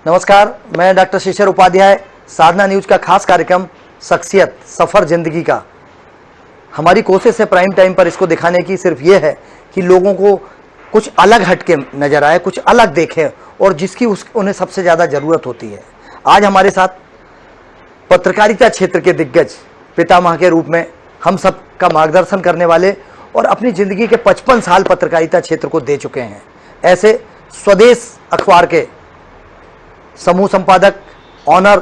नमस्कार, मैं डॉक्टर शिशिर उपाध्याय। साधना न्यूज का खास कार्यक्रम शख्सियत सफ़र ज़िंदगी का। हमारी कोशिश है प्राइम टाइम पर इसको दिखाने की सिर्फ ये है कि लोगों को कुछ अलग हटके नज़र आए, कुछ अलग देखें और जिसकी उन्हें सबसे ज़्यादा ज़रूरत होती है। आज हमारे साथ पत्रकारिता क्षेत्र के दिग्गज पितामह के रूप में हम सब का मार्गदर्शन करने वाले और अपनी ज़िंदगी के 55 साल पत्रकारिता क्षेत्र को दे चुके हैं, ऐसे स्वदेश अखबार के समूह संपादक ऑनर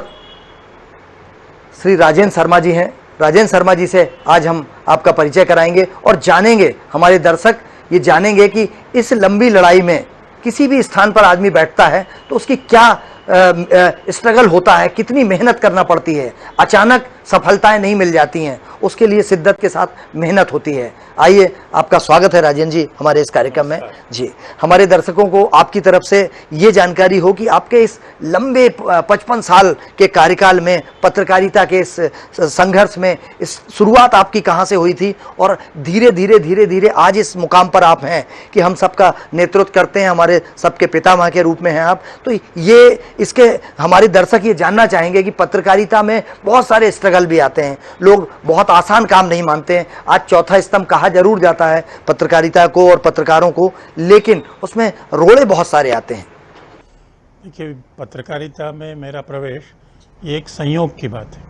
श्री राजेंद्र शर्मा जी हैं। राजेंद्र शर्मा जी से आज हम आपका परिचय कराएंगे और जानेंगे, हमारे दर्शक ये जानेंगे कि इस लंबी लड़ाई में किसी भी स्थान पर आदमी बैठता है तो उसकी क्या स्ट्रगल होता है, कितनी मेहनत करना पड़ती है। अचानक सफलताएं नहीं मिल जाती हैं, उसके लिए शिद्दत के साथ मेहनत होती है। आइए, आपका स्वागत है राजेंद्र जी हमारे इस कार्यक्रम में। जी, हमारे दर्शकों को आपकी तरफ से ये जानकारी हो कि आपके इस लंबे 55 साल के कार्यकाल में पत्रकारिता के इस संघर्ष में इस शुरुआत आपकी कहाँ से हुई थी और धीरे धीरे आज इस मुकाम पर आप हैं कि हम सबका नेतृत्व करते हैं, हमारे सबके पितामह के रूप में हैं आप। तो ये इसके हमारे दर्शक ये जानना चाहेंगे कि पत्रकारिता में बहुत सारे स्ट्रगल भी आते हैं, लोग बहुत आसान काम नहीं मानते हैं। आज चौथा स्तंभ कहा जरूर जाता है पत्रकारिता को और पत्रकारों को, लेकिन उसमें रोड़े बहुत सारे आते हैं। देखिए, पत्रकारिता में मेरा प्रवेश ये एक संयोग की बात है।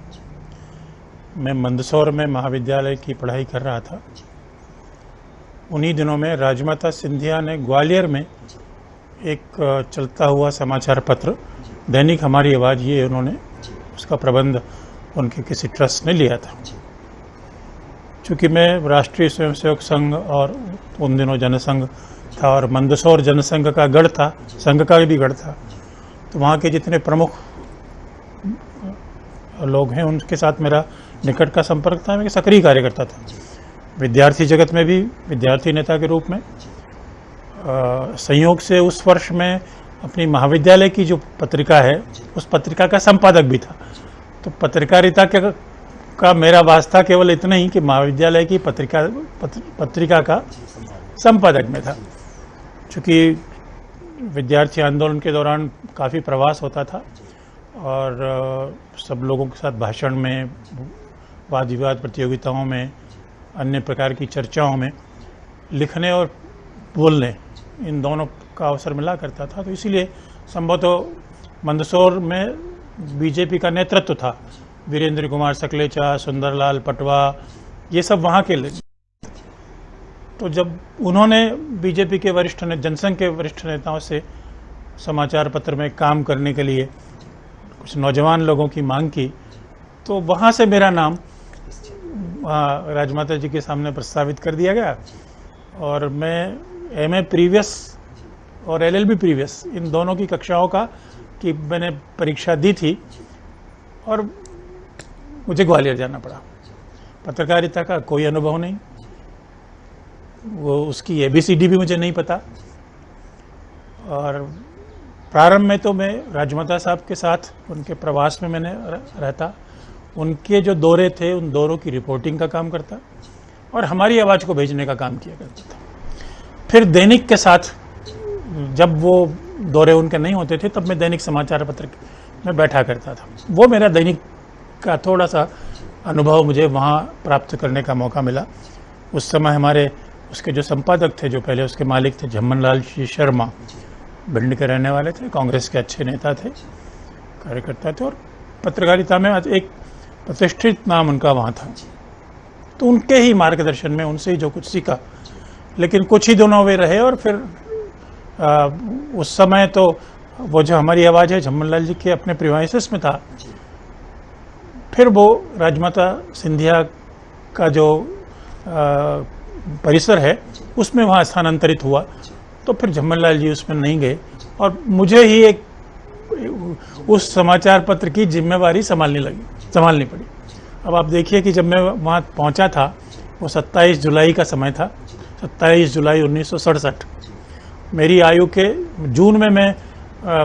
मैं मंदसौर में महाविद्यालय की पढ़ाई कर रहा था। उन्हीं दिनों में राजमाता सिंधिया ने ग्वालियर में एक चलता हुआ समाचार पत्र दैनिक हमारी आवाज़, ये उन्होंने उसका प्रबंध उनके किसी ट्रस्ट ने लिया था। चूँकि मैं राष्ट्रीय स्वयंसेवक संघ और उन दिनों जनसंघ था और मंदसौर जनसंघ का गढ़ था, संघ का भी गढ़ था, तो वहाँ के जितने प्रमुख लोग हैं उनके साथ मेरा निकट का संपर्क था। मैं सक्रिय कार्यकर्ता था विद्यार्थी जगत में भी, विद्यार्थी नेता के रूप में। संयोग से उस वर्ष में अपनी महाविद्यालय की जो पत्रिका है उस पत्रिका का संपादक भी था। तो पत्रकारिता का मेरा वास्ता केवल इतना ही कि महाविद्यालय की पत्रिका का संपादक में था। चूँकि विद्यार्थी आंदोलन के दौरान काफ़ी प्रवास होता था और सब लोगों के साथ भाषण में, वाद विवाद प्रतियोगिताओं में, अन्य प्रकार की चर्चाओं में लिखने और बोलने, इन दोनों का अवसर मिला करता था। तो इसीलिए संभवतः मंदसौर में बीजेपी का नेतृत्व था। वीरेंद्र कुमार सकलेचा, सुंदरलाल पटवा, ये सब वहाँ के। तो जब उन्होंने बीजेपी के वरिष्ठ जनसंघ के वरिष्ठ नेताओं से समाचार पत्र में काम करने के लिए कुछ नौजवान लोगों की मांग की, तो वहाँ से मेरा नाम राजमाता जी के सामने प्रस्तावित कर दिया गया और मैं एमए प्रीवियस और एलएलबी प्रीवियस, इन दोनों की कक्षाओं की मैंने परीक्षा दी थी और मुझे ग्वालियर जाना पड़ा। पत्रकारिता का कोई अनुभव नहीं, वो उसकी एबीसीडी भी मुझे नहीं पता। और प्रारंभ में तो मैं राजमाता साहब के साथ उनके प्रवास में मैंने रहता, उनके जो दौरे थे उन दौरों की रिपोर्टिंग का काम करता और हमारी आवाज़ को भेजने का काम किया करता था। फिर दैनिक के साथ जब वो दौरे उनके नहीं होते थे तब मैं दैनिक समाचार पत्र में बैठा करता था। वो मेरा दैनिक का थोड़ा सा अनुभव मुझे वहाँ प्राप्त करने का मौका मिला। उस समय हमारे उसके जो संपादक थे, जो पहले उसके मालिक थे, झम्मन लाल शर्मा, भिंड के रहने वाले थे, कांग्रेस के अच्छे नेता थे, कार्यकर्ता थे और पत्रकारिता में एक प्रतिष्ठित नाम उनका वहाँ था। तो उनके ही मार्गदर्शन में, उनसे ही जो कुछ सीखा। लेकिन कुछ ही दिनों वे रहे और फिर उस समय तो वो जो हमारी आवाज़ है झम्मन लाल जी के अपने प्रीमाइसेस में था। फिर वो राजमाता सिंधिया का जो परिसर है उसमें वहाँ स्थानांतरित हुआ, तो फिर झम्मन लाल जी उसमें नहीं गए और मुझे ही एक उस समाचार पत्र की जिम्मेवारी संभालनी पड़ी। अब आप देखिए कि जब मैं वहाँ पहुँचा था वो 27 जुलाई का समय था, 27 जुलाई 1967। मेरी आयु के जून में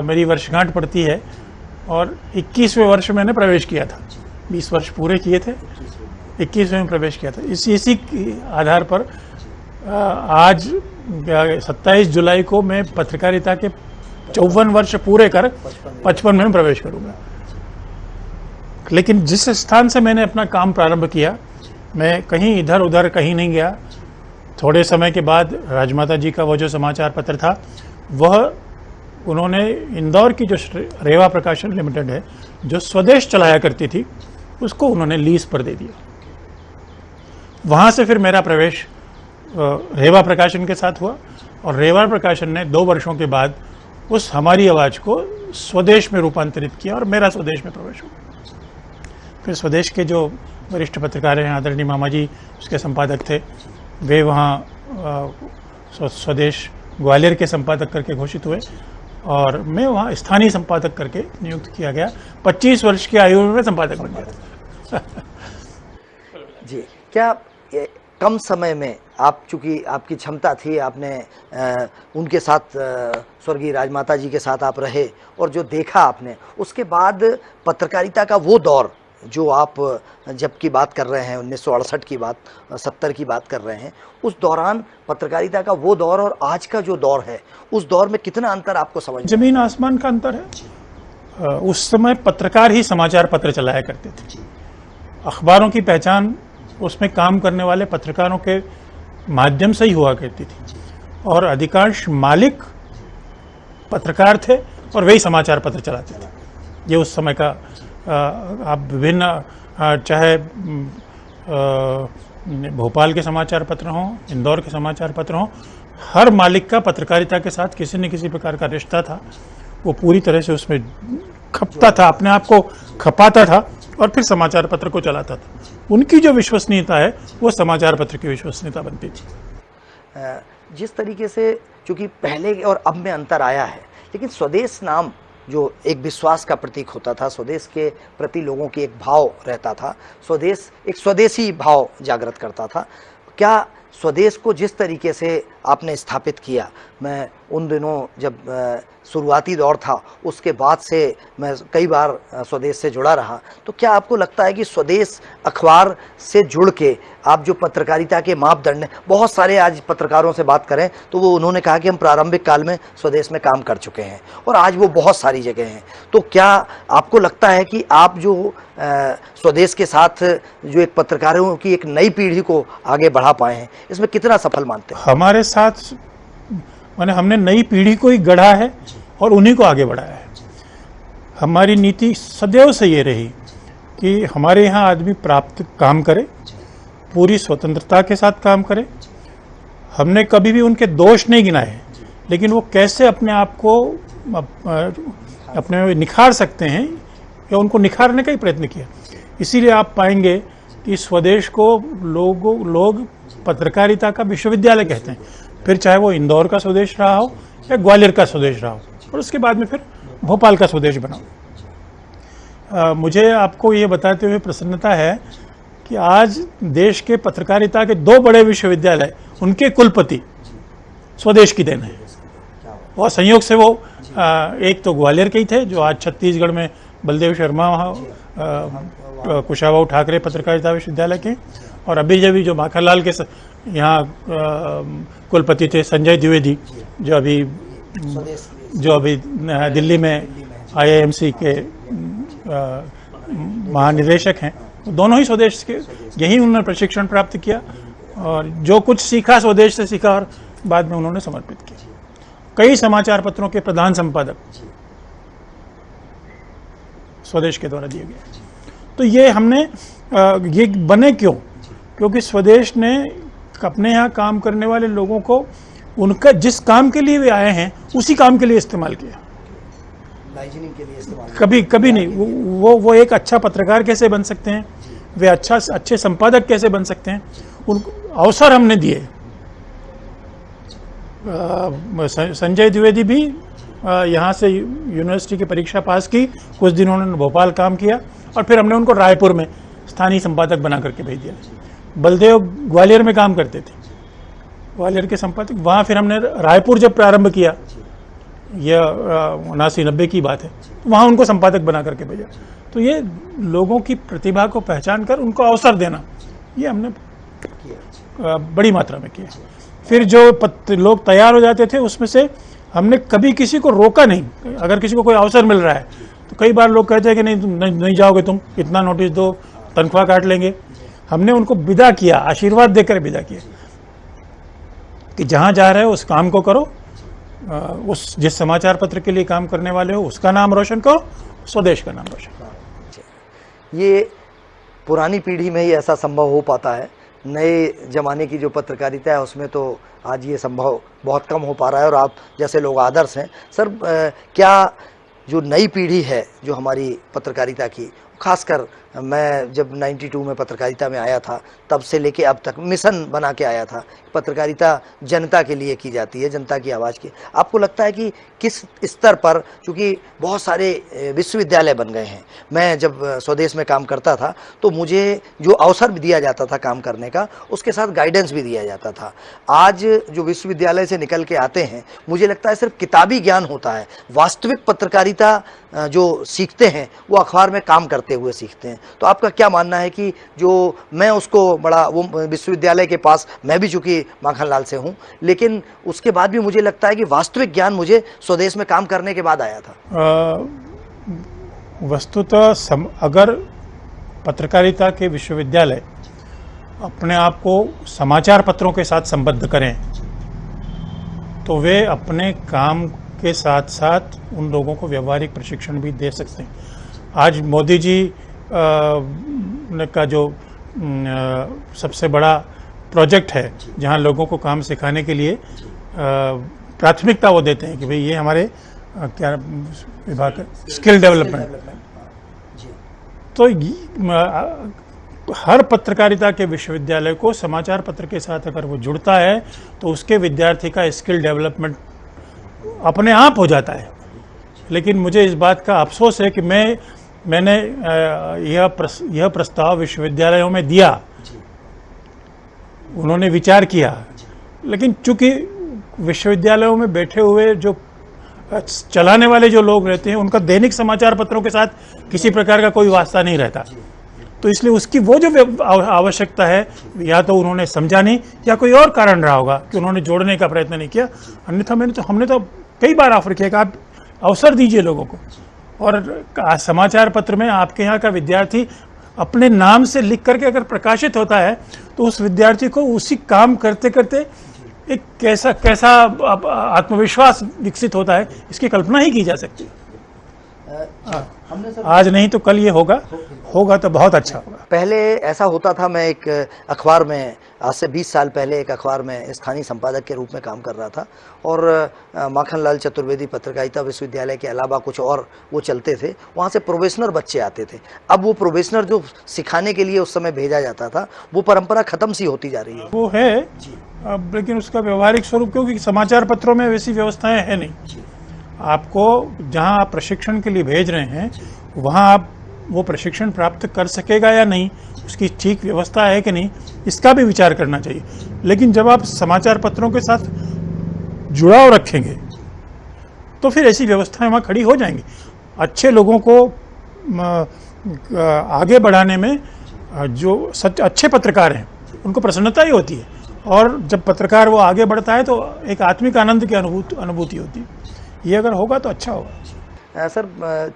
मेरी वर्षगांठ पड़ती है और 21वें वर्ष मैंने प्रवेश किया था। 20 वर्ष पूरे किए थे, 21वें में प्रवेश किया था। इसी आधार पर आज 27 जुलाई को मैं पत्रकारिता के 54 वर्ष पूरे कर 55 में प्रवेश करूंगा। लेकिन जिस स्थान से मैंने अपना काम प्रारंभ किया, मैं कहीं इधर उधर कहीं नहीं गया। थोड़े समय के बाद राजमाता जी का वो जो समाचार पत्र था, वह उन्होंने इंदौर की जो रेवा प्रकाशन लिमिटेड है, जो स्वदेश चलाया करती थी, उसको उन्होंने लीज पर दे दिया। वहाँ से फिर मेरा प्रवेश रेवा प्रकाशन के साथ हुआ और रेवा प्रकाशन ने 2 वर्षों के बाद उस हमारी आवाज को स्वदेश में रूपांतरित किया और मेरा स्वदेश में प्रवेश हुआ। फिर स्वदेश के जो वरिष्ठ पत्रकार हैं, आदरणीय मामा जी उसके संपादक थे, वे वहाँ स्वदेश ग्वालियर के संपादक करके घोषित हुए और मैं वहाँ स्थानीय संपादक करके नियुक्त किया गया। 25 वर्ष की आयु में संपादक बन गया। जी, क्या कम समय में आप, चूंकि आपकी क्षमता थी, आपने उनके साथ स्वर्गीय राजमाता जी के साथ आप रहे और जो देखा आपने, उसके बाद पत्रकारिता का वो दौर जो आप जब की बात कर रहे हैं, 1968 की बात, 70 की बात कर रहे हैं, उस दौरान पत्रकारिता का वो दौर और आज का जो दौर है, उस दौर में कितना अंतर आपको समझ? जमीन आसमान का अंतर है। उस समय पत्रकार ही समाचार पत्र चलाया करते थे। अखबारों की पहचान उसमें काम करने वाले पत्रकारों के माध्यम से ही हुआ करती थी और अधिकांश मालिक पत्रकार थे और वही समाचार पत्र चलाते थे। ये उस समय का आप विभिन्न, चाहे भोपाल के समाचार पत्र हों, इंदौर के समाचार पत्र हों, हर मालिक का पत्रकारिता के साथ किसी न किसी प्रकार का रिश्ता था। वो पूरी तरह से उसमें खपता था, अपने आप को खपाता था और फिर समाचार पत्र को चलाता था। उनकी जो विश्वसनीयता है वो समाचार पत्र की विश्वसनीयता बनती थी। जिस तरीके से, चूंकि पहले और अब में अंतर आया है, लेकिन स्वदेश नाम जो एक विश्वास का प्रतीक होता था, स्वदेश के प्रति लोगों की एक भाव रहता था, स्वदेश एक स्वदेशी भाव जागृत करता था। क्या स्वदेश को जिस तरीके से आपने स्थापित किया, मैं उन दिनों जब शुरुआती दौर था, उसके बाद से मैं कई बार स्वदेश से जुड़ा रहा, तो क्या आपको लगता है कि स्वदेश अखबार से जुड़ के आप जो पत्रकारिता के मापदंड हैं, बहुत सारे आज पत्रकारों से बात करें तो वो उन्होंने कहा कि हम प्रारंभिक काल में स्वदेश में काम कर चुके हैं और आज वो बहुत सारी जगह हैं, तो क्या आपको लगता है कि आप जो स्वदेश के साथ जो एक पत्रकारों की एक नई पीढ़ी को आगे बढ़ा पाए हैं, इसमें कितना सफल मानते हैं? हमारे साथ माने हमने नई पीढ़ी को ही गढ़ा है और उन्हीं को आगे बढ़ाया है। हमारी नीति सदैव से ये रही कि हमारे यहाँ आदमी प्राप्त काम करे, पूरी स्वतंत्रता के साथ काम करे। हमने कभी भी उनके दोष नहीं गिनाए, लेकिन वो कैसे अपने आप को अपने निखार सकते हैं या उनको निखारने का ही प्रयत्न किया। इसीलिए आप पाएंगे कि स्वदेश को लोग पत्रकारिता का विश्वविद्यालय कहते हैं, फिर चाहे वो इंदौर का स्वदेश रहा हो या ग्वालियर का स्वदेश रहा हो और उसके बाद में फिर भोपाल का स्वदेश बना। मुझे आपको ये बताते हुए प्रसन्नता है कि आज देश के पत्रकारिता के 2 बड़े विश्वविद्यालय, उनके कुलपति स्वदेश की देन है और संयोग से वो एक तो ग्वालियर के ही थे, जो आज छत्तीसगढ़ में बलदेव शर्मा कुशाभाऊ ठाकरे पत्रकारिता विश्वविद्यालय के, और अभी जब जो माखनलाल के यहाँ कुलपति थे संजय द्विवेदी, जो अभी दिल्ली में IIMC के महानिदेशक हैं। दोनों ही स्वदेश के, यही उन्होंने प्रशिक्षण प्राप्त किया और जो कुछ सीखा स्वदेश से सीखा और बाद में उन्होंने समर्पित किया। कई समाचार पत्रों के प्रधान संपादक स्वदेश के द्वारा दिए गए। तो ये हमने ये बने क्यों? क्योंकि स्वदेश ने अपने यहाँ काम करने वाले लोगों को उनका जिस काम के लिए वे आए हैं उसी काम के लिए इस्तेमाल किया, के लिए इस्तेमाल। कभी नहीं। वो एक अच्छा पत्रकार कैसे बन सकते हैं, वे अच्छे संपादक कैसे बन सकते हैं, उनको अवसर हमने दिए। संजय द्विवेदी भी यहाँ से यूनिवर्सिटी की परीक्षा पास की, कुछ दिन उन्होंने भोपाल काम किया और फिर हमने उनको रायपुर में स्थानीय संपादक बना करके भेज दिया। बलदेव ग्वालियर में काम करते थे, ग्वालियर के संपादक, वहाँ फिर हमने रायपुर जब प्रारंभ किया, यह 79-90 की बात है, तो वहाँ उनको संपादक बना करके भेजा। तो ये लोगों की प्रतिभा को पहचान कर उनको अवसर देना, ये हमने बड़ी मात्रा में किया। फिर जो लोग तैयार हो जाते थे उसमें से हमने कभी किसी को रोका नहीं। अगर किसी को कोई अवसर मिल रहा है तो कई बार लोग कहते हैं कि नहीं तुम नहीं जाओगे, तुम इतना नोटिस दो, तनख्वाह काट लेंगे। हमने उनको विदा किया, आशीर्वाद देकर विदा किया कि जहां जा रहे हो उस काम को करो, उस जिस समाचार पत्र के लिए काम करने वाले हो उसका नाम रोशन करो, स्वदेश का नाम रोशन करो। ये पुरानी पीढ़ी में ही ऐसा संभव हो पाता है, नए जमाने की जो पत्रकारिता है उसमें तो आज ये संभव बहुत कम हो पा रहा है और आप जैसे लोग आदर्श हैं। सर, क्या जो नई पीढ़ी है जो हमारी पत्रकारिता की, खासकर मैं जब 92 में पत्रकारिता में आया था तब से लेके अब तक मिशन बना के आया था, पत्रकारिता जनता के लिए की जाती है, जनता की आवाज़ की। आपको लगता है कि किस स्तर पर, चूँकि बहुत सारे विश्वविद्यालय बन गए हैं, मैं जब स्वदेश में काम करता था तो मुझे जो अवसर भी दिया जाता था काम करने का, उसके साथ गाइडेंस भी दिया जाता था। आज जो विश्वविद्यालय से निकल के आते हैं, मुझे लगता है सिर्फ किताबी ज्ञान होता है, वास्तविक पत्रकारिता जो सीखते हैं वो अखबार में काम करते हुए सीखते हैं। तो आपका क्या मानना है कि जो मैं उसको बड़ा, वो विश्वविद्यालय के पास मैं भी चूँकि माखनलाल से हूँ, लेकिन उसके बाद भी मुझे लगता है कि वास्तविक ज्ञान मुझे स्वदेश में काम करने के बाद आया था। वस्तुतः अगर पत्रकारिता के विश्वविद्यालय अपने आप को समाचार पत्रों के साथ संबद्ध करें तो वे अपने काम के साथ साथ उन लोगों को व्यवहारिक प्रशिक्षण भी दे सकते हैं। आज मोदी जी का जो सबसे बड़ा प्रोजेक्ट है, जहां लोगों को काम सिखाने के लिए प्राथमिकता वो देते हैं कि भाई ये हमारे क्या विभाग है, स्किल डेवलपमेंट। तो हर पत्रकारिता के विश्वविद्यालय को समाचार पत्र के साथ अगर वो जुड़ता है तो उसके विद्यार्थी का स्किल डेवलपमेंट अपने आप हो जाता है। लेकिन मुझे इस बात का अफसोस है कि मैंने यह प्रस्ताव विश्वविद्यालयों में दिया, उन्होंने विचार किया, लेकिन चूंकि विश्वविद्यालयों में बैठे हुए जो चलाने वाले जो लोग रहते हैं उनका दैनिक समाचार पत्रों के साथ किसी प्रकार का कोई वास्ता नहीं रहता, तो इसलिए उसकी वो जो आवश्यकता है या तो उन्होंने समझा नहीं या कोई और कारण रहा होगा कि उन्होंने जोड़ने का प्रयत्न नहीं किया। अन्यथा हमने तो कई बार ऑफर किया कि आप अवसर दीजिए लोगों को, और समाचार पत्र में आपके यहाँ का विद्यार्थी अपने नाम से लिख करके अगर प्रकाशित होता है तो उस विद्यार्थी को उसी काम करते करते एक कैसा आत्मविश्वास विकसित होता है, इसकी कल्पना ही की जा सकती है। आज नहीं तो कल ये होगा तो बहुत अच्छा होगा। पहले ऐसा होता था, मैं एक अखबार में आज से 20 साल पहले एक अखबार में स्थानीय संपादक के रूप में काम कर रहा था और माखनलाल चतुर्वेदी पत्रकारिता विश्वविद्यालय के अलावा कुछ और वो चलते थे, वहाँ से प्रोबेशनर बच्चे आते थे। अब वो प्रोबेशनर जो सिखाने के लिए उस समय भेजा जाता था, वो परंपरा खत्म सी होती जा रही है। वो है अब, लेकिन उसका व्यवहारिक स्वरूप, क्योंकि समाचार पत्रों में वैसी व्यवस्थाएं है नहीं। आपको जहां आप प्रशिक्षण के लिए भेज रहे हैं वहां आप वो प्रशिक्षण प्राप्त कर सकेगा या नहीं, उसकी ठीक व्यवस्था है कि नहीं, इसका भी विचार करना चाहिए। लेकिन जब आप समाचार पत्रों के साथ जुड़ाव रखेंगे तो फिर ऐसी व्यवस्थाएं वहाँ खड़ी हो जाएंगी। अच्छे लोगों को आगे बढ़ाने में जो अच्छे पत्रकार हैं उनको प्रसन्नता ही होती है, और जब पत्रकार वो आगे बढ़ता है तो एक आत्मिक आनंद की अनुभूति होती है। ये अगर होगा तो अच्छा होगा। सर,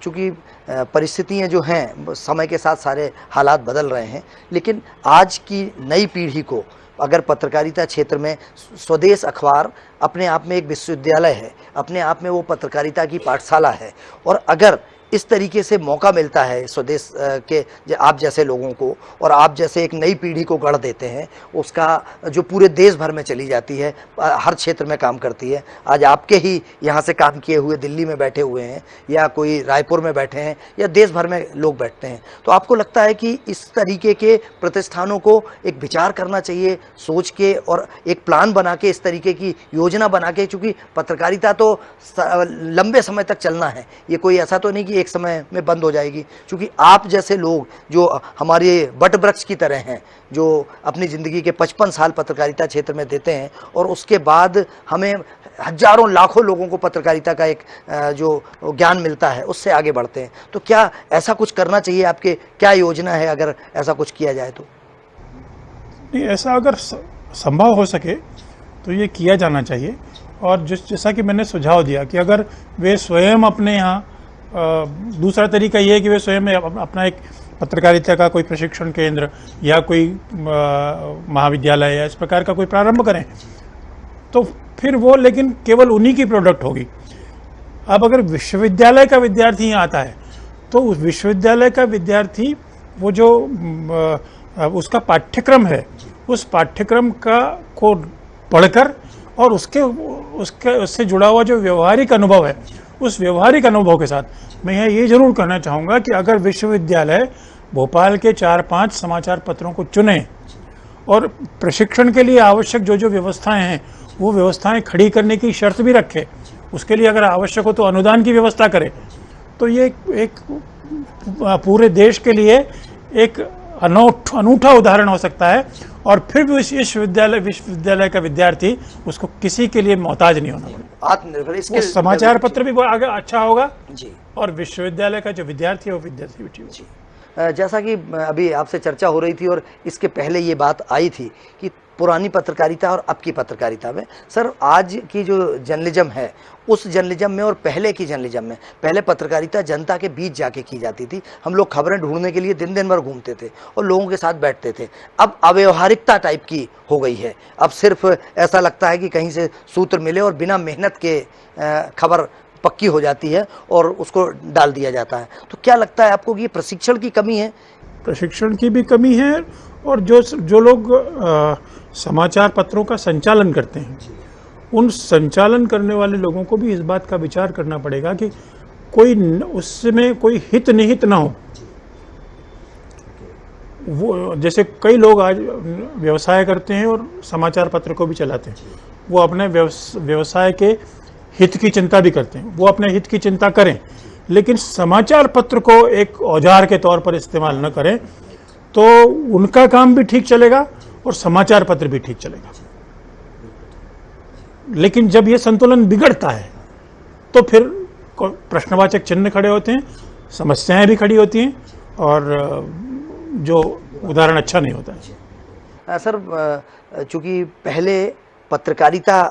चूँकि परिस्थितियाँ जो हैं समय के साथ सारे हालात बदल रहे हैं, लेकिन आज की नई पीढ़ी को अगर पत्रकारिता क्षेत्र में स्वदेश अखबार अपने आप में एक विश्वविद्यालय है, अपने आप में वो पत्रकारिता की पाठशाला है, और अगर इस तरीके से मौका मिलता है स्वदेश के आप जैसे लोगों को, और आप जैसे एक नई पीढ़ी को गढ़ देते हैं, उसका जो पूरे देश भर में चली जाती है, हर क्षेत्र में काम करती है। आज आपके ही यहाँ से काम किए हुए दिल्ली में बैठे हुए हैं या कोई रायपुर में बैठे हैं या देश भर में लोग बैठते हैं, तो आपको लगता है कि इस तरीके के प्रतिष्ठानों को एक विचार करना चाहिए, सोच के और एक प्लान बना के, इस तरीके की योजना बना के, चूँकि पत्रकारिता तो लंबे समय तक चलना है, ये कोई ऐसा तो नहीं कि एक समय में बंद हो जाएगी। क्योंकि आप जैसे लोग जो हमारे वट वृक्ष की तरह हैं, जो अपनी ज़िंदगी के 55 साल पत्रकारिता क्षेत्र में देते हैं और उसके बाद हमें हजारों लाखों लोगों को पत्रकारिता का एक जो ज्ञान मिलता है उससे आगे बढ़ते हैं, तो क्या ऐसा कुछ करना चाहिए? आपके क्या योजना है अगर ऐसा कुछ किया जाए तो? नहीं, ऐसा अगर संभव हो सके तो ये किया जाना चाहिए, और जैसा कि मैंने सुझाव दिया कि अगर वे स्वयं अपने यहाँ दूसरा तरीका ये है कि वे स्वयं अपना एक पत्रकारिता का कोई प्रशिक्षण केंद्र या कोई महाविद्यालय या इस प्रकार का कोई प्रारंभ करें, तो फिर वो लेकिन केवल उन्हीं की प्रोडक्ट होगी। अब अगर विश्वविद्यालय का विद्यार्थी यहाँ आता है तो उस विश्वविद्यालय का विद्यार्थी वो जो उसका पाठ्यक्रम है, उस पाठ्यक्रम को पढ़कर और उससे जुड़ा हुआ जो व्यवहारिक अनुभव है, उस व्यवहारिक अनुभव के साथ मैं ये जरूर कहना चाहूँगा कि अगर विश्वविद्यालय भोपाल के 4-5 समाचार पत्रों को चुने और प्रशिक्षण के लिए आवश्यक जो जो व्यवस्थाएं हैं वो व्यवस्थाएं खड़ी करने की शर्त भी रखे, उसके लिए अगर आवश्यक हो तो अनुदान की व्यवस्था करे, तो ये एक पूरे देश के लिए एक अनूठा उदाहरण हो सकता है। और फिर भी विश्वविद्यालय का विद्यार्थी उसको किसी के लिए मोहताज नहीं होना पड़ेगा, आत्मनिर्भर। इसके समाचार पत्र भी आगे अच्छा होगा जी, और विश्वविद्यालय का जो विद्यार्थी है वो विद्यार्थी भी ठीक होगा। जैसा कि अभी आपसे चर्चा हो रही थी और इसके पहले ये बात आई थी कि पुरानी पत्रकारिता और अब की पत्रकारिता में, सर आज की जो जर्नलिज्म है उस जर्नलिज्म में और पहले की जर्नलिज्म में, पहले पत्रकारिता जनता के बीच जाके की जाती थी, हम लोग खबरें ढूंढने के लिए दिन दिन भर घूमते थे और लोगों के साथ बैठते थे। अब अव्यवहारिकता टाइप की हो गई है, अब सिर्फ ऐसा लगता है कि कहीं से सूत्र मिले और बिना मेहनत के खबर पक्की हो जाती है और उसको डाल दिया जाता है। तो क्या लगता है आपको कि ये प्रशिक्षण की कमी है? प्रशिक्षण की भी कमी है और जो लोग समाचार पत्रों का संचालन करते हैं, उन संचालन करने वाले लोगों को भी इस बात का विचार करना पड़ेगा कि कोई उसमें कोई हित निहित ना हो। वो जैसे कई लोग आज व्यवसाय करते हैं और समाचार पत्र को भी चलाते हैं, वो अपने व्यवसाय के हित की चिंता भी करते हैं, वो अपने हित की चिंता करें, लेकिन समाचार पत्र को एक औजार के तौर पर इस्तेमाल न करें तो उनका काम भी ठीक चलेगा और समाचार पत्र भी ठीक चलेगा। लेकिन जब ये संतुलन बिगड़ता है तो फिर प्रश्नवाचक चिन्ह खड़े होते हैं, समस्याएं भी खड़ी होती हैं और जो उदाहरण अच्छा नहीं होता है। सर चूंकि पहले पत्रकारिता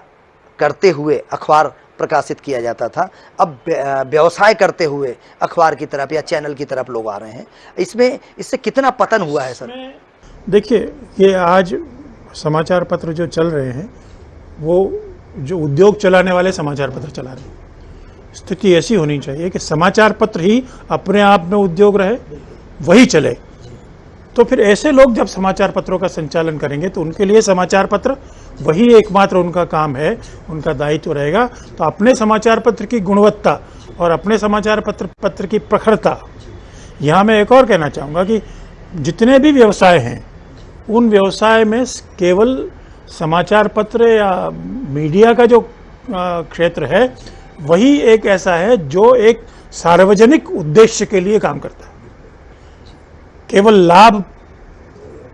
करते हुए अखबार प्रकाशित किया जाता था, अब व्यवसाय करते हुए अखबार की तरफ या चैनल की तरफ लोग आ रहे हैं, इससे कितना पतन हुआ है सर? देखिए, ये आज समाचार पत्र जो चल रहे हैं वो जो उद्योग चलाने वाले समाचार पत्र चला रहे हैं। स्थिति ऐसी होनी चाहिए कि समाचार पत्र ही अपने आप में उद्योग रहे, वही चले। तो फिर ऐसे लोग जब समाचार पत्रों का संचालन करेंगे तो उनके लिए समाचार पत्र वही एकमात्र उनका काम है, उनका दायित्व रहेगा। तो अपने समाचार पत्र की गुणवत्ता और अपने समाचार पत्र की प्रखरता, यहाँ मैं एक और कहना चाहूँगा कि जितने भी व्यवसाय हैं उन व्यवसाय में केवल समाचार पत्र या मीडिया का जो क्षेत्र है वही एक ऐसा है जो एक सार्वजनिक उद्देश्य के लिए काम करता है। केवल लाभ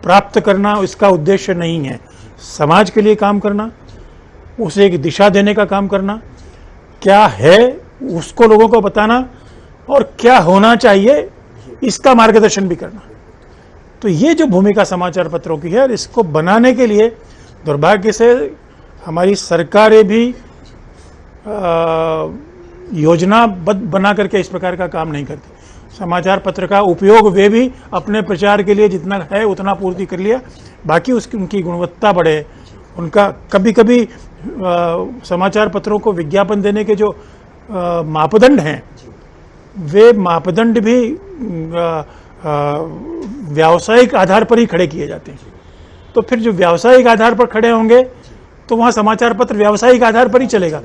प्राप्त करना इसका उद्देश्य नहीं है, समाज के लिए काम करना, उसे एक दिशा देने का काम करना, क्या है उसको लोगों को बताना और क्या होना चाहिए इसका मार्गदर्शन भी करना। तो ये जो भूमिका समाचार पत्रों की है, इसको बनाने के लिए दुर्भाग्य से हमारी सरकारें भी योजनाबद्ध बना करके इस प्रकार का काम नहीं करती। समाचार पत्र का उपयोग वे भी अपने प्रचार के लिए जितना है उतना पूर्ति कर लिया, बाकी उनकी गुणवत्ता बढ़े। उनका कभी कभी समाचार पत्रों को विज्ञापन देने के जो मापदंड हैं, वे मापदंड भी व्यावसायिक आधार पर ही खड़े किए जाते हैं। तो फिर जो व्यावसायिक आधार पर खड़े होंगे तो वहाँ समाचार पत्र व्यावसायिक आधार पर ही चलेगा।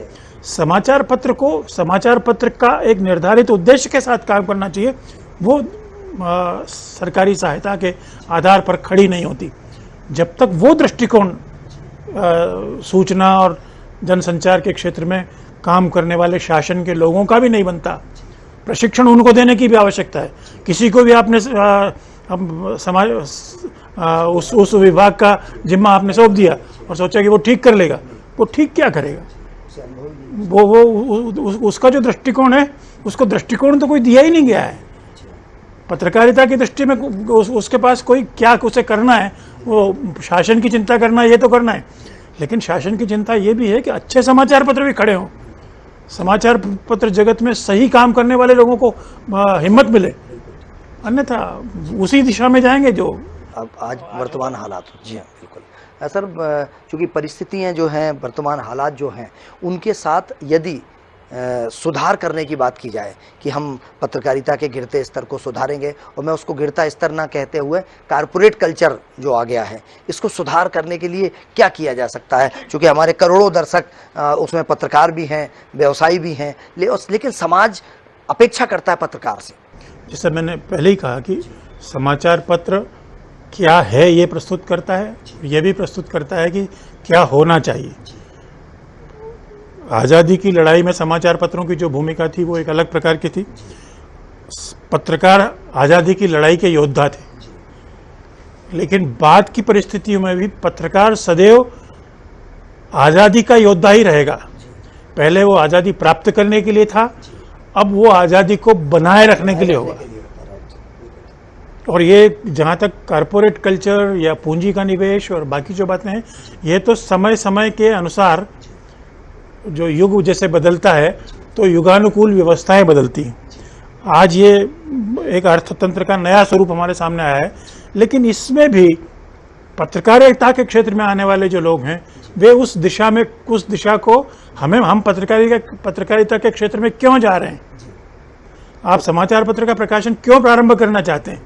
समाचार पत्र को समाचार पत्र का एक निर्धारित उद्देश्य के साथ काम करना चाहिए, वो सरकारी सहायता के आधार पर खड़ी नहीं होती। जब तक वो दृष्टिकोण सूचना और जनसंचार के क्षेत्र में काम करने वाले शासन के लोगों का भी नहीं बनता, प्रशिक्षण उनको देने की भी आवश्यकता है। किसी को भी आपने समाज उस विभाग का जिम्मा आपने सौंप दिया और सोचा कि वो ठीक कर लेगा, वो ठीक क्या करेगा? उसका जो दृष्टिकोण है, उसको दृष्टिकोण तो कोई दिया ही नहीं गया है। पत्रकारिता की दृष्टि में उसके पास कोई क्या उसे करना है, वो शासन की चिंता करना, ये तो करना है। लेकिन शासन की चिंता ये भी है कि अच्छे समाचार पत्र भी खड़े हों, समाचार पत्र जगत में सही काम करने वाले लोगों को हिम्मत मिले, अन्यथा उसी दिशा में जाएंगे जो अब आज वर्तमान हालात। जी हाँ, बिल्कुल सर, चूँकि परिस्थितियाँ जो हैं, वर्तमान हालात जो हैं, उनके साथ यदि सुधार करने की बात की जाए कि हम पत्रकारिता के गिरते स्तर को सुधारेंगे, और मैं उसको गिरता स्तर ना कहते हुए कारपोरेट कल्चर जो आ गया है, इसको सुधार करने के लिए क्या किया जा सकता है? क्योंकि हमारे करोड़ों दर्शक उसमें पत्रकार भी हैं, व्यवसायी भी हैं, लेकिन समाज अपेक्षा करता है पत्रकार से। जैसे मैंने पहले ही कहा कि समाचार पत्र क्या है ये प्रस्तुत करता है, ये भी प्रस्तुत करता है कि क्या होना चाहिए। आज़ादी की लड़ाई में समाचार पत्रों की जो भूमिका थी वो एक अलग प्रकार की थी। पत्रकार आज़ादी की लड़ाई के योद्धा थे, लेकिन बाद की परिस्थितियों में भी पत्रकार सदैव आज़ादी का योद्धा ही रहेगा। पहले वो आज़ादी प्राप्त करने के लिए था, अब वो आज़ादी को बनाए रखने के लिए होगा। और ये जहाँ तक कारपोरेट कल्चर या पूंजी का निवेश और बाकी जो बातें हैं, ये तो समय समय के अनुसार जो युग जैसे बदलता है तो युगानुकूल व्यवस्थाएं बदलती हैं। आज ये एक अर्थतंत्र का नया स्वरूप हमारे सामने आया है, लेकिन इसमें भी पत्रकारिता के क्षेत्र में आने वाले जो लोग हैं वे उस दिशा को हम पत्रकारिता के क्षेत्र में क्यों जा रहे हैं, आप समाचार पत्र का प्रकाशन क्यों प्रारंभ करना चाहते हैं,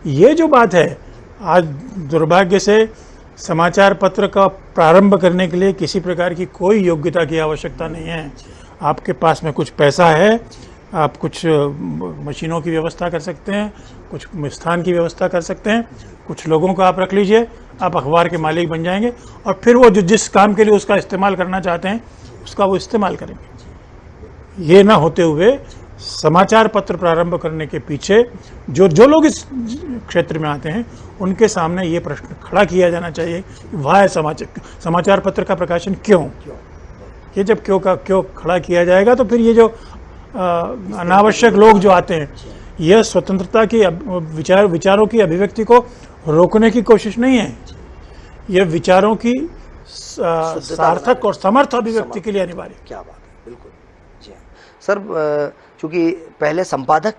ये जो बात है। आज दुर्भाग्य से समाचार पत्र का प्रारंभ करने के लिए किसी प्रकार की कोई योग्यता की आवश्यकता नहीं है। आपके पास में कुछ पैसा है, आप कुछ मशीनों की व्यवस्था कर सकते हैं, कुछ स्थान की व्यवस्था कर सकते हैं, कुछ लोगों को आप रख लीजिए, आप अखबार के मालिक बन जाएंगे, और फिर वो जिस काम के लिए उसका इस्तेमाल करना चाहते हैं उसका वो इस्तेमाल करेंगे। ये ना होते हुए समाचार पत्र प्रारंभ करने के पीछे जो लोग इस क्षेत्र में आते हैं उनके सामने ये प्रश्न खड़ा किया जाना चाहिए कि वाह समाचार पत्र का प्रकाशन क्यों। ये जब क्यों खड़ा किया जाएगा तो फिर ये जो अनावश्यक लोग जो आते हैं, यह स्वतंत्रता की विचारों की अभिव्यक्ति को रोकने की कोशिश नहीं है, यह विचारों की सार्थक और समर्थ अभिव्यक्ति के लिए अनिवार्य। क्या बात है, बिल्कुल जी हाँ सर। चूँकि पहले संपादक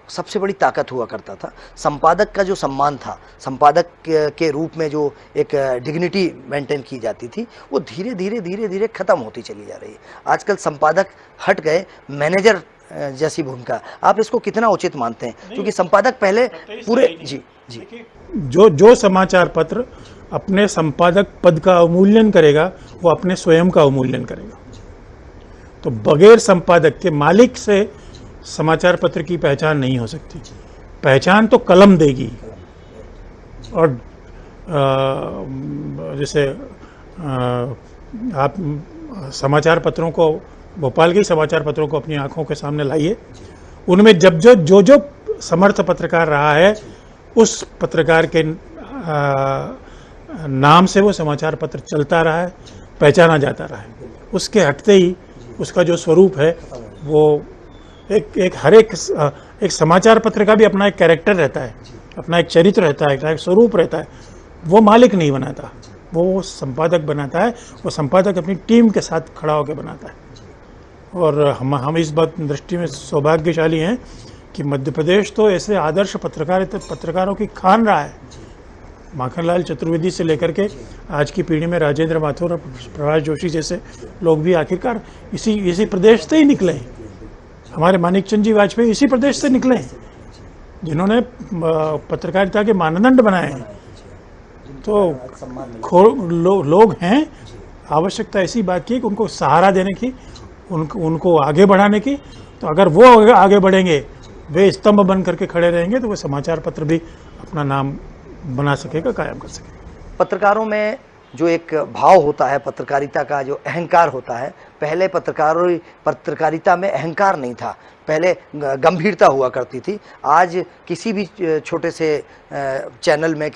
सबसे बड़ी ताकत हुआ करता था, संपादक का जो सम्मान था, संपादक के रूप में जो एक डिग्निटी मेंटेन की जाती थी, वो धीरे धीरे खत्म होती चली जा रही है। आजकल संपादक हट गए, मैनेजर जैसी भूमिका। आप इसको कितना उचित मानते हैं? क्योंकि संपादक पहले पूरे जी जो समाचार पत्र अपने संपादक पद का अवमूल्यन करेगा वो अपने स्वयं का अवमूल्यन करेगा। तो बगैर संपादक के मालिक से समाचार पत्र की पहचान नहीं हो सकती। पहचान तो कलम देगी। और जैसे आप समाचार पत्रों को, भोपाल के समाचार पत्रों को अपनी आंखों के सामने लाइए, उनमें जब जो समर्थ पत्रकार रहा है उस पत्रकार के नाम से वो समाचार पत्र चलता रहा है, पहचाना जाता रहा है। उसके हटते ही उसका जो स्वरूप है वो एक समाचार पत्र का भी अपना एक कैरेक्टर रहता है, अपना एक चरित्र रहता है, एक स्वरूप रहता है। वो मालिक नहीं बनाता, वो संपादक बनाता है। वो संपादक अपनी टीम के साथ खड़ा होकर बनाता है। और हम इस बात दृष्टि में सौभाग्यशाली हैं कि मध्य प्रदेश तो ऐसे आदर्श पत्रकारों की खान रहा है। माखनलाल चतुर्वेदी से लेकर के आज की पीढ़ी में राजेंद्र माथुर और प्रभाष जोशी जैसे लोग भी आखिरकार इसी प्रदेश से ही निकले हैं। हमारे मानिकचंद जी वाजपेयी इसी प्रदेश से निकले हैं, जिन्होंने पत्रकारिता के मानदंड बनाए हैं। तो लोग हैं, आवश्यकता ऐसी बात की कि उनको सहारा देने की, उनको आगे बढ़ाने की। तो अगर वो आगे बढ़ेंगे, वे स्तंभ बन करके खड़े रहेंगे, तो वो समाचार पत्र भी अपना नाम बना सकेगा, कायम कर सकेगा। पत्रकारों में जो एक भाव होता है, पत्रकारिता का जो अहंकार होता है, पहले पत्रकारिता में अहंकार नहीं था, पहले गंभीरता हुआ करती थी। आज किसी भी छोटे से चैनल में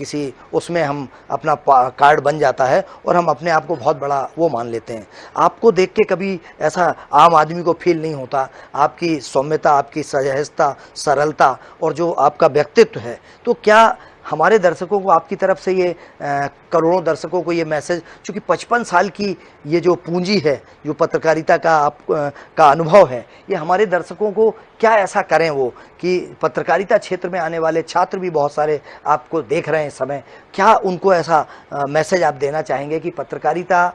उसमें हम अपना कार्ड बन जाता है और हम अपने आप को बहुत बड़ा वो मान लेते हैं। आपको देख के कभी ऐसा आम आदमी को फील नहीं होता? आपकी सौम्यता, आपकी सहजता, सरलता और जो आपका व्यक्तित्व है, तो क्या हमारे दर्शकों को आपकी तरफ से ये करोड़ों दर्शकों को ये मैसेज, चूँकि 55 साल की ये जो पूंजी है, जो पत्रकारिता का आप का अनुभव है, ये हमारे दर्शकों को क्या ऐसा करें वो कि पत्रकारिता क्षेत्र में आने वाले छात्र भी बहुत सारे आपको देख रहे हैं इस समय, क्या उनको ऐसा मैसेज आप देना चाहेंगे कि पत्रकारिता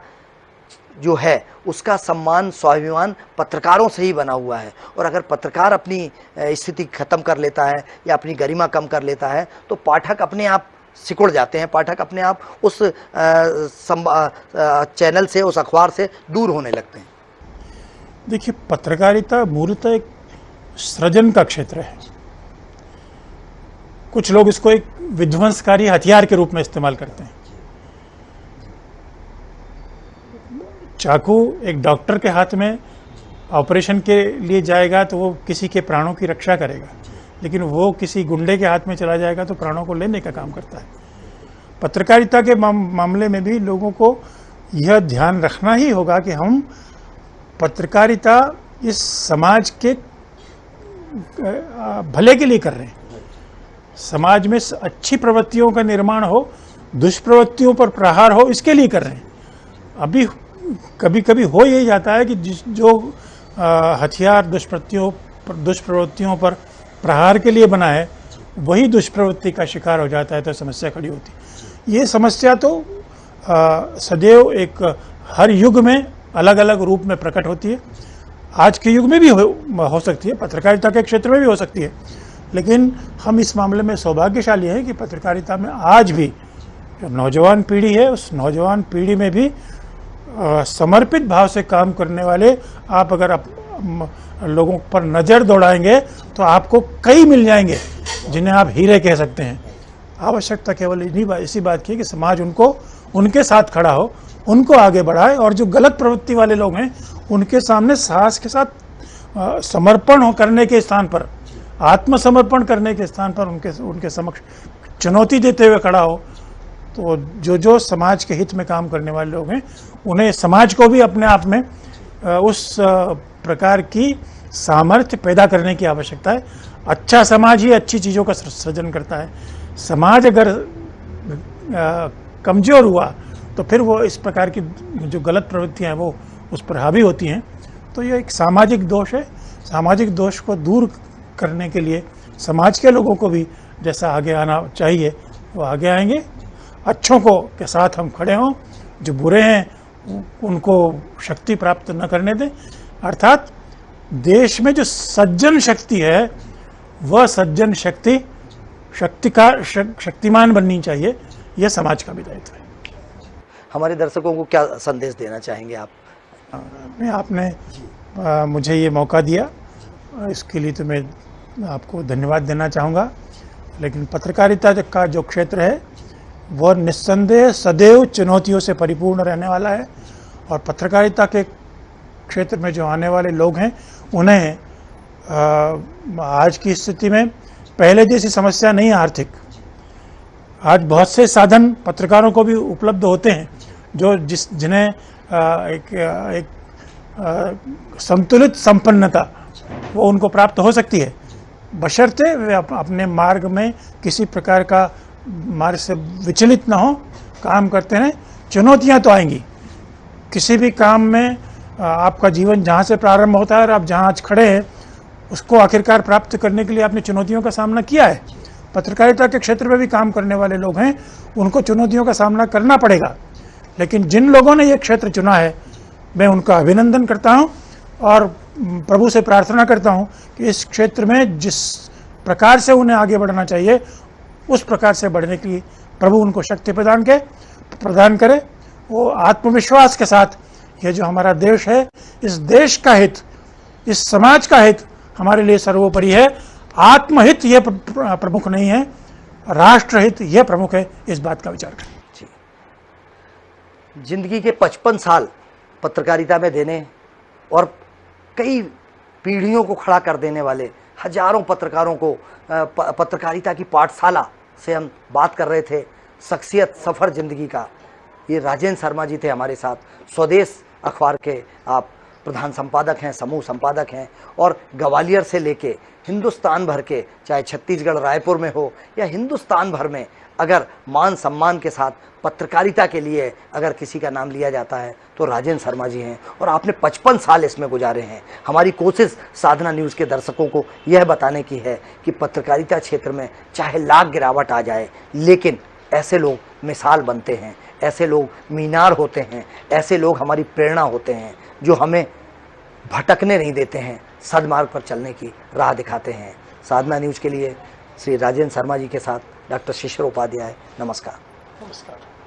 जो है उसका सम्मान, स्वाभिमान पत्रकारों से ही बना हुआ है, और अगर पत्रकार अपनी स्थिति खत्म कर लेता है या अपनी गरिमा कम कर लेता है तो पाठक अपने आप सिकुड़ जाते हैं, पाठक अपने आप उस चैनल से, उस अखबार से दूर होने लगते हैं। देखिए, पत्रकारिता मूलतः एक सृजन का क्षेत्र है। कुछ लोग इसको एक विध्वंसकारी हथियार के रूप में इस्तेमाल करते हैं। चाकू एक डॉक्टर के हाथ में ऑपरेशन के लिए जाएगा तो वो किसी के प्राणों की रक्षा करेगा, लेकिन वो किसी गुंडे के हाथ में चला जाएगा तो प्राणों को लेने का काम करता है। पत्रकारिता के मामले में भी लोगों को यह ध्यान रखना ही होगा कि हम पत्रकारिता इस समाज के भले के लिए कर रहे हैं। समाज में अच्छी प्रवृत्तियों का निर्माण हो, दुष्प्रवृत्तियों पर प्रहार हो, इसके लिए कर रहे हैं। अभी कभी कभी हो ये जाता है कि जो हथियार दुष्प्रवृत्तियों पर प्रहार के लिए बना है वही दुष्प्रवृत्ति का शिकार हो जाता है, तो समस्या खड़ी होती है। ये समस्या तो सदैव एक हर युग में अलग अलग रूप में प्रकट होती है। आज के युग में भी हो सकती है, पत्रकारिता के क्षेत्र में भी हो सकती है, लेकिन हम इस मामले में सौभाग्यशाली हैं कि पत्रकारिता में आज भी जो नौजवान पीढ़ी है, उस नौजवान पीढ़ी में भी समर्पित भाव से काम करने वाले आप अगर लोगों पर नज़र दौड़ाएंगे तो आपको कई मिल जाएंगे जिन्हें आप हीरे कह सकते हैं। आवश्यकता केवल इसी बात की कि समाज उनके साथ खड़ा हो, उनको आगे बढ़ाए, और जो गलत प्रवृत्ति वाले लोग हैं उनके सामने साहस के साथ समर्पण करने के स्थान पर, आत्मसमर्पण करने के स्थान पर उनके समक्ष चुनौती देते हुए खड़ा हो। तो जो समाज के हित में काम करने वाले लोग हैं उन्हें, समाज को भी अपने आप में उस प्रकार की सामर्थ्य पैदा करने की आवश्यकता है। अच्छा समाज ही अच्छी चीज़ों का सृजन करता है। समाज अगर कमज़ोर हुआ तो फिर वो इस प्रकार की जो गलत प्रवृत्तियां हैं वो उस पर हावी होती हैं। तो ये एक सामाजिक दोष है। सामाजिक दोष को दूर करने के लिए समाज के लोगों को भी जैसा आगे आना चाहिए वो आगे आएंगे। अच्छों को के साथ हम खड़े हों, जो बुरे हैं उनको शक्ति प्राप्त न करने दें। अर्थात देश में जो सज्जन शक्ति है वह सज्जन शक्ति शक्तिमान बननी चाहिए। यह समाज का भी दायित्व है। हमारे दर्शकों को क्या संदेश देना चाहेंगे आप? आपने मुझे ये मौका दिया, इसके लिए तो मैं आपको धन्यवाद देना चाहूँगा। लेकिन पत्रकारिता का जो क्षेत्र है वह निस्संदेह सदैव चुनौतियों से परिपूर्ण रहने वाला है, और पत्रकारिता के क्षेत्र में जो आने वाले लोग हैं उन्हें आज की स्थिति में पहले जैसी समस्या नहीं है आर्थिक। आज बहुत से साधन पत्रकारों को भी उपलब्ध होते हैं जो जिन्हें एक संतुलित संपन्नता वो उनको प्राप्त हो सकती है, बशर्ते वे अपने मार्ग में किसी प्रकार का मार्ग से विचलित ना हो, काम करते रहें। चुनौतियां तो आएंगी, किसी भी काम में आपका जीवन जहाँ से प्रारंभ होता है और आप जहाँ आज खड़े हैं उसको आखिरकार प्राप्त करने के लिए आपने चुनौतियों का सामना किया है। पत्रकारिता के क्षेत्र में भी काम करने वाले लोग हैं, उनको चुनौतियों का सामना करना पड़ेगा। लेकिन जिन लोगों ने ये क्षेत्र चुना है मैं उनका अभिनंदन करता हूँ और प्रभु से प्रार्थना करता हूँ कि इस क्षेत्र में जिस प्रकार से उन्हें आगे बढ़ना चाहिए उस प्रकार से बढ़ने की प्रभु उनको शक्ति प्रदान करे। वो आत्मविश्वास के साथ ये जो हमारा देश है, इस देश का हित, इस समाज का हित हमारे लिए सर्वोपरि है। आत्महित ये प्रमुख नहीं है, राष्ट्रहित ये प्रमुख है। इस बात का विचार करें। जिंदगी के 55 साल पत्रकारिता में देने और कई पीढ़ियों को खड़ा कर देने वाले हजारों पत्रकारों को पत्रकारिता की पाठशाला से हम बात कर रहे थे। शख्सियत सफ़र ज़िंदगी का ये राजेंद्र शर्मा जी थे हमारे साथ, स्वदेश अखबार के आप प्रधान संपादक हैं, समूह संपादक हैं, और ग्वालियर से लेके हिंदुस्तान भर के, चाहे छत्तीसगढ़ रायपुर में हो या हिंदुस्तान भर में, अगर मान सम्मान के साथ पत्रकारिता के लिए अगर किसी का नाम लिया जाता है तो राजेंद्र शर्मा जी हैं। और आपने 55 साल इसमें गुजारे हैं। हमारी कोशिश साधना न्यूज़ के दर्शकों को यह बताने की है कि पत्रकारिता क्षेत्र में चाहे लाख गिरावट आ जाए, लेकिन ऐसे लोग मिसाल बनते हैं, ऐसे लोग मीनार होते हैं, ऐसे लोग हमारी प्रेरणा होते हैं, जो हमें भटकने नहीं देते हैं, सदमार्ग पर चलने की राह दिखाते हैं। साधना न्यूज़ के लिए श्री राजेंद्र शर्मा जी के साथ डॉक्टर शिशिर उपाध्याय, नमस्कार। नमस्कार।